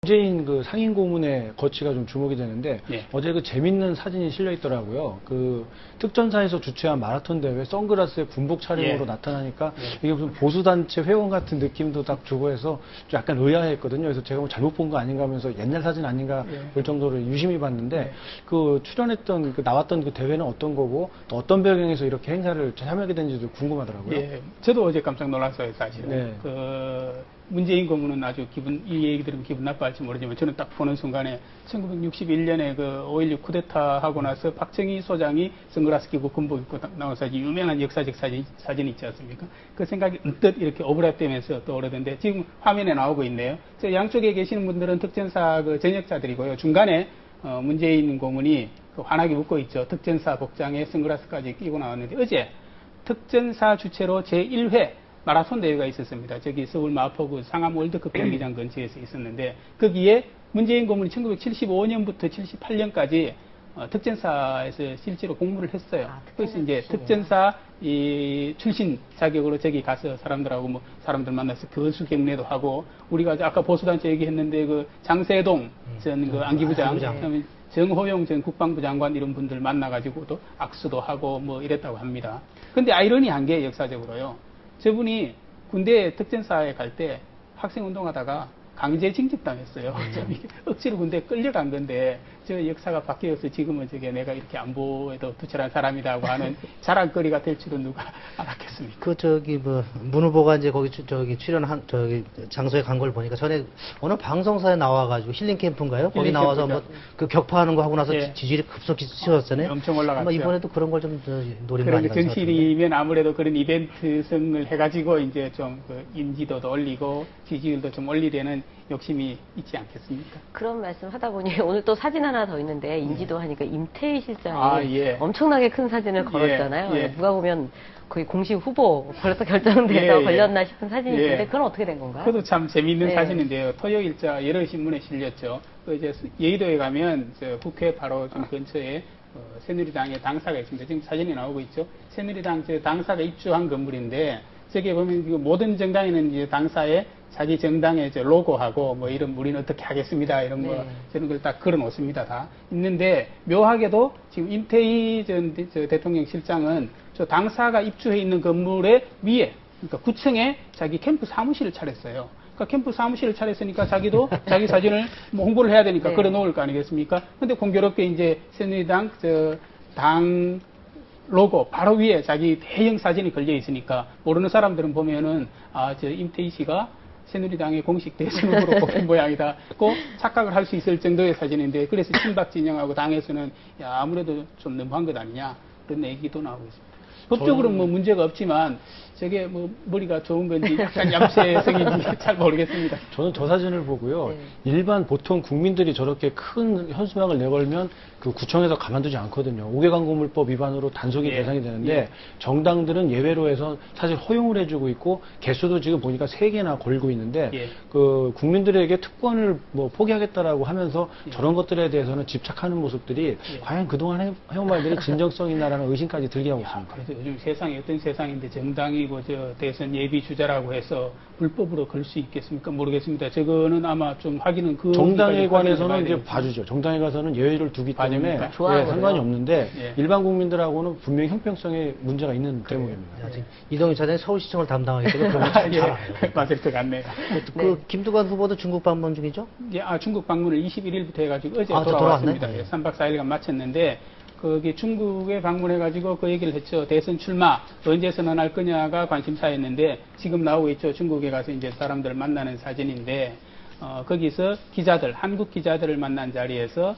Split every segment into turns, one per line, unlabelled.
문재인 그 상임 고문의 거취가 좀 주목이 되는데
예.
어제 그 재밌는 사진이 실려 있더라고요. 그 특전사에서 주최한 마라톤 대회 선글라스에 군복 차림으로
예.
나타나니까
예.
이게 무슨 보수단체 회원 같은 느낌도 딱 주고 해서 좀 약간 의아했거든요. 그래서 제가 뭐 잘못 본 거 아닌가 하면서 옛날 사진 아닌가
예.
볼 정도로 유심히 봤는데
예.
그 출연했던 그 나왔던 그 대회는 어떤 거고 또 어떤 배경에서 이렇게 행사를 참여하게 된지도 궁금하더라고요.
예, 저도 어제 깜짝 놀랐어요, 사실은.
네.
그 문재인 고문은 아주 이 얘기 들으면 기분 나빠할지 모르지만 저는 딱 보는 순간에 1961년에 그 5.16 쿠데타 하고 나서 박정희 소장이 선글라스 끼고 군복 입고 나온 사진, 유명한 역사적 사진 있지 않습니까? 그 생각이 언뜻 이렇게 오버랩되면서 떠오르던데 지금 화면에 나오고 있네요. 저 양쪽에 계시는 분들은 특전사 그 전역자들이고요. 중간에 문재인 고문이 그 환하게 웃고 있죠. 특전사 복장에 선글라스까지 끼고 나왔는데 어제 특전사 주최로 제1회 마라톤 대회가 있었습니다. 저기 서울 마포구 상암 월드컵 경기장 근처에서 있었는데 거기에 문재인 고문이 1975년부터 78년까지 특전사에서 실제로 공부를 했어요. 그래서 이제 특전사 출신 자격으로 저기 가서 사람들하고 뭐 사람들 만나서 교수 경례도 하고 우리가 아까 보수단체 얘기했는데 그 장세동 전 그 안기부장, 정호용 전 국방부 장관 이런 분들 만나가지고도 악수도 하고 뭐 이랬다고 합니다. 근데 아이러니한 게 역사적으로요. 저분이 군대 특전사에 갈 때 학생 운동하다가 강제 징집당했어요. 억지로 군대에 끌려간 건데 저 역사가 바뀌어서 지금은 저게 내가 이렇게 안보에도 투철한 사람이라고 하는 자랑거리가 될 줄은 누가 알았겠습니까?
그 저기 뭐 문 후보가 이제 거기 저기 출연한 저기 장소에 간 걸 보니까 전에 어느 방송사에 나와가지고 힐링 캠프인가요? 거기 나와서 뭐 그 격파하는 거 하고 나서
예.
지지율이 급속히 치솟았잖아요.
엄청 올라갔죠.
아마 이번에도 그런 걸 좀 노린 거
그런데
아닌가 생각합니다.
정치인이면 아무래도 그런 이벤트성을 해가지고 이제 좀 그 인지도도 올리고 지지율도 좀 올리려는 욕심이 있지 않겠습니까?
그런 말씀 하다 보니 오늘 또 사진 하나 더 있는데 인지도 하니까 임태희 실장이
예.
엄청나게 큰 사진을 걸었잖아요.
예.
누가 보면 거의 공식 후보 벌써 결정돼서
예.
걸렸나 싶은 사진이
예.
있는데 그건 어떻게 된 건가요?
그것도 참 재미있는
네.
사진인데요. 토요일자 여러 신문에 실렸죠. 그 이제 여의도에 가면 저 국회 바로 좀 근처에 새누리당의 당사가 있습니다. 지금 사진이 나오고 있죠. 새누리당 저 당사가 입주한 건물인데 저기 보면 모든 정당에는 이제 당사에 자기 정당의 저 로고하고 뭐 이런 우리는 어떻게 하겠습니다 이런 뭐
네.
저런 걸 딱 걸어 놓습니다 다 있는데 묘하게도 지금 임태희 전 대통령 실장은 저 당사가 입주해 있는 건물의 위에 그러니까 9층에 자기 캠프 사무실을 차렸어요. 그러니까 캠프 사무실을 차렸으니까 자기도 자기 사진을 뭐 홍보를 해야 되니까
네.
걸어 놓을 거 아니겠습니까? 근데 공교롭게 이제 새누리당 당 로고 바로 위에 자기 대형 사진이 걸려 있으니까 모르는 사람들은 보면은 저 임태희 씨가 새누리당의 공식 대선 후보로 뽑힌 모양이다. 꼭 착각을 할 수 있을 정도의 사진인데 그래서 친박 진영하고 당에서는 야 아무래도 좀 너무한 것 아니냐 그런 얘기도 나오고 있습니다. 법적으로는 뭐 문제가 없지만 저게 뭐 머리가 좋은 건지 약간 얌체성인지 잘 모르겠습니다.
저는 저 사진을 보고요.
네.
일반 보통 국민들이 저렇게 큰 현수막을 내걸면 그 구청에서 가만두지 않거든요. 5개 광고물법 위반으로 단속이
예.
대상이 되는데
예.
정당들은 예외로 해서 사실 허용을 해주고 있고 개수도 지금 보니까 3개나 걸고 있는데
예.
그 국민들에게 특권을 뭐 포기하겠다라고 하면서
예.
저런 것들에 대해서는 집착하는 모습들이
예.
과연 그동안 해온 말들이 진정성 있나라는 의심까지 들게 하고 있습니다.
그래서 요즘 세상이 어떤 세상인데 정당이고 저 대선 예비 주자라고 해서 불법으로 걸 수 있겠습니까? 모르겠습니다. 저거는 아마 좀 확인은 그
정당에 관해서는
봐야
이제
되겠습니다.
봐주죠. 정당에 가서는 예외를 두기 때문에
봐줍니까?
좋아하거든요.
상관이 없는데
예.
일반 국민들하고는 분명히 형평성에 문제가 있는 대목입니다.
지금 이동희 차장이 서울시청을 담당하기 때문에 그런 걸
예,
잘 알아요.
맞을 것 같네요.
그 김두관 후보도 중국 방문 중이죠?
예, 중국 방문을 21일부터 해가지고 어제
저
돌아왔습니다.
돌아왔네?
예, 3박 4일간 마쳤는데 거기 중국에 방문해가지고 그 얘기를 했죠. 대선 출마 언제 선언할 거냐가 관심사였는데 지금 나오고 있죠. 중국에 가서 이제 사람들 만나는 사진인데 거기서 기자들, 한국 기자들을 만난 자리에서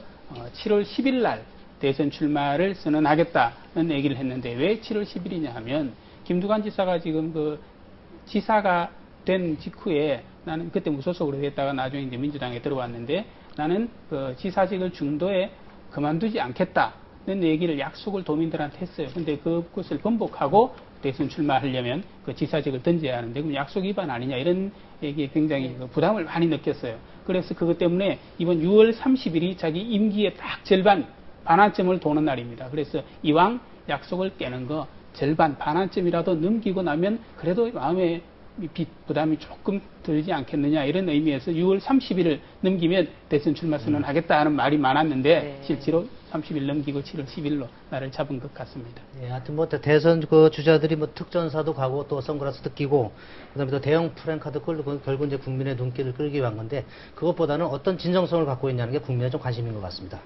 7월 10일 날 대선 출마를 선언하겠다는 얘기를 했는데 왜 7월 10일이냐 하면 김두관 지사가 지금 그 지사가 된 직후에 나는 그때 무소속으로 됐다가 나중에 이제 민주당에 들어왔는데 나는 그 지사직을 중도에 그만두지 않겠다는 얘기를 약속을 도민들한테 했어요. 근데 그것을 번복하고 대선 출마하려면 그 지사직을 던져야 하는데 그럼 약속 위반 아니냐 이런 얘기에 굉장히 그 부담을 많이 느꼈어요. 그래서 그것 때문에 이번 6월 30일이 자기 임기의 딱 절반 반환점을 도는 날입니다. 그래서 이왕 약속을 깨는 거 절반 반환점이라도 넘기고 나면 그래도 마음에 빚 부담이 조금 들지 않겠느냐 이런 의미에서 6월 30일을 넘기면 대선 출마 선언하겠다 하는 말이 많았는데
네.
실제로 30일 넘기고 7월 10일로 날을 잡은 것 같습니다.
예, 하여튼 뭐 대선 그 주자들이 뭐 특전사도 가고 또 선글라스도 끼고 그다음에 또 대형 프랜카드 끌고 결국 이제 국민의 눈길을 끌기 위한 건데 그것보다는 어떤 진정성을 갖고 있냐는 게 국민의 좀 관심인 것 같습니다.